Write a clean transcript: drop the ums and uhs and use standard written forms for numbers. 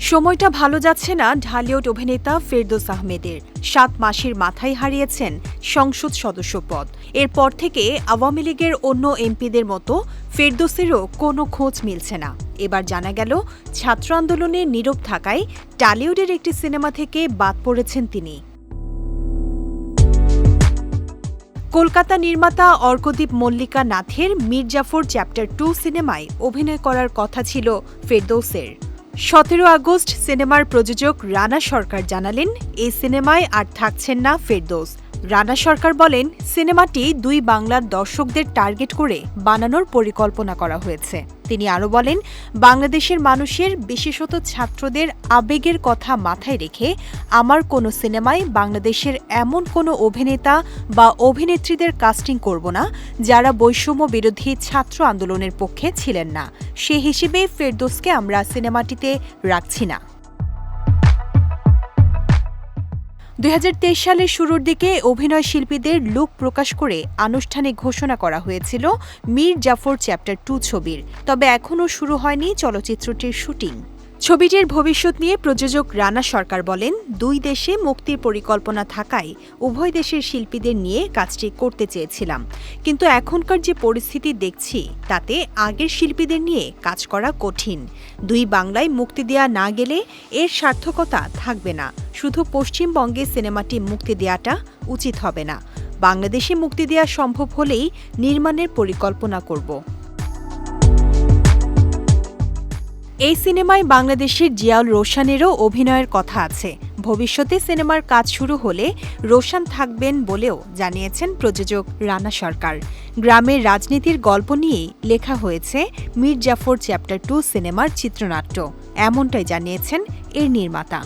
সময়টা ভালো যাচ্ছে না ঢালিউড অভিনেতা ফেরদৌস আহমেদের। ৭ মাসের মাথায় হারিয়েছেন সংসদ সদস্য পদ। এরপর থেকে আওয়ামী লীগের অন্য এমপিদের মতো ফেরদৌসেরও কোনো খোঁজ মিলছে না। এবার জানা গেল ছাত্র আন্দোলনে নীরব থাকায় টালিউডের একটি সিনেমা থেকে বাদ পড়েছেন তিনি। কলকাতা নির্মাতা অর্কদীপ মল্লিকা নাথের মীর জাফর চ্যাপ্টার 2 সিনেমায় অভিনয় করার কথা ছিল ফেরদৌসের। ১৭ আগস্ট সিনেমার প্রযোজক রানা সরকার জানালেন, এই সিনেমায় আর থাকছেন না ফেরদৌস। রানা সরকার বলেন, সিনেমাটি ২ বাংলার দর্শকদের টার্গেট করে বানানোর পরিকল্পনা করা হয়েছে। তিনি আরও বলেন, বাংলাদেশের মানুষের বিশেষত ছাত্রদের আবেগের কথা মাথায় রেখে আমার কোনো সিনেমায় বাংলাদেশের এমন কোনো অভিনেতা বা অভিনেত্রীদের কাস্টিং করব না যারা বৈষম্য বিরোধী ছাত্র আন্দোলনের পক্ষে ছিলেন না। সে হিসেবে ফেরদৌসকে আমরা সিনেমাটিতে রাখছি না। ২০২৩ সালের শুরুর দিকে অভিনয় শিল্পীদের লুক প্রকাশ করে আনুষ্ঠানিক ঘোষণা করা হয়েছিল মীর জাফর চ্যাপ্টার 2 ছবির। তবে এখনও শুরু হয়নি চলচ্চিত্রটির শুটিং। ছবিটির ভবিষ্যৎ নিয়ে প্রযোজক রানা সরকার বলেন, ২ দেশে মুক্তির পরিকল্পনা থাকায় উভয় দেশের শিল্পীদের নিয়ে কাজটি করতে চেয়েছিলাম, কিন্তু এখনকার যে পরিস্থিতি দেখছি তাতে আগের শিল্পীদের নিয়ে কাজ করা কঠিন। ২ বাংলায় মুক্তি দেয়া না গেলে এর সার্থকতা থাকবে না। শুধু পশ্চিমবঙ্গে সিনেমাটি মুক্তি দেয়াটা উচিত হবে না। বাংলাদেশে মুক্তি দেয়া সম্ভব হলেই নির্মাণের পরিকল্পনা করব। এই সিনেমায় বাংলাদেশের জিয়াউল রোশানেরও অভিনয়ের কথা আছে। ভবিষ্যতে সিনেমার কাজ শুরু হলে রোশান থাকবেন বলেও জানিয়েছেন প্রযোজক রানা সরকার। গ্রামের রাজনীতির গল্প নিয়েই লেখা হয়েছে মীর জাফর চ্যাপ্টার 2 সিনেমার চিত্রনাট্য, এমনটাই জানিয়েছেন এর নির্মাতা।